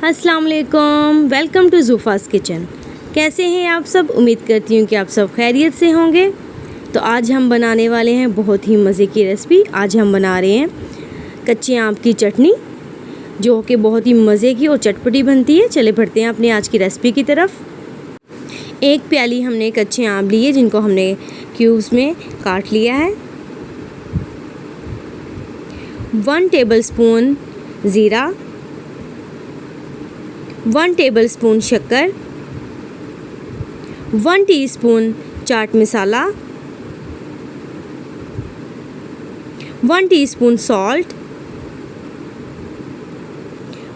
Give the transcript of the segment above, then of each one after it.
अस्सलाम वालेकुम, welcome to ज़ूफ़ास kitchen. कैसे हैं आप सब? उम्मीद करती हूँ कि आप सब खैरियत से होंगे। तो आज हम बनाने वाले हैं बहुत ही मज़े की रेसिपी। आज हम बना रहे हैं कच्चे आम की चटनी, जो कि बहुत ही मज़े की और चटपटी बनती है। चले बढ़ते हैं अपनी आज की रेसिपी की तरफ। एक प्याली हमने कच्चे आम लिए, जिनको हमने क्यूब्स में काट लिया है। 1 टेबलस्पून ज़ीरा, 1 टेबलस्पून शक्कर, 1 teaspoon chaat masala, 1 teaspoon salt,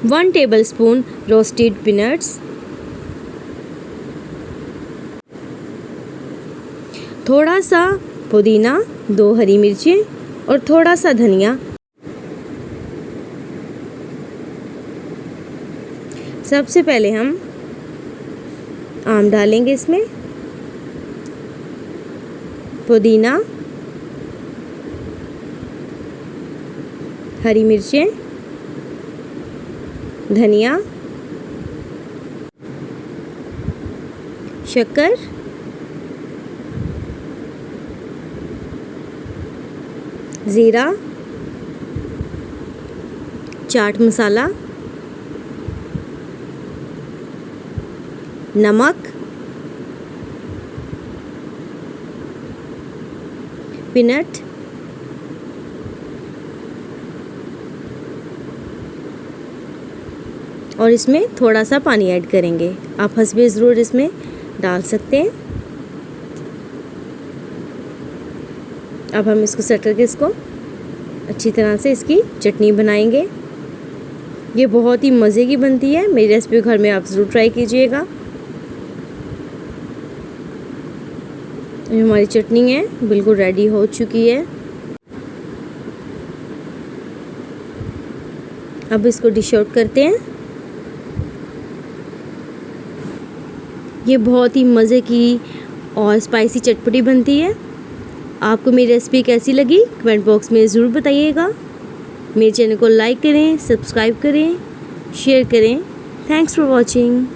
1 tablespoon roasted peanuts, थोड़ा सा पुदीना, 2 हरी मिर्चें और थोड़ा सा धनिया। सबसे पहले हम आम डालेंगे इसमें, पुदीना, हरी मिर्चें, धनिया, शक्कर, ज़ीरा, चाट मसाला, नमक, पीनट, और इसमें थोड़ा सा पानी ऐड करेंगे। आप हस्बे ज़रूर इसमें डाल सकते हैं। अब हम इसको सेट करके इसको अच्छी तरह से इसकी चटनी बनाएंगे। ये बहुत ही मज़े की बनती है। मेरी रेसिपी घर में आप ज़रूर ट्राई कीजिएगा। हमारी चटनी है बिल्कुल रेडी हो चुकी है। अब इसको डिश आउट करते हैं। ये बहुत ही मज़े की और स्पाइसी चटपटी बनती है। आपको मेरी रेसिपी कैसी लगी कमेंट बॉक्स में ज़रूर बताइएगा। मेरे चैनल को लाइक करें, सब्सक्राइब करें, शेयर करें। Thanks for watching.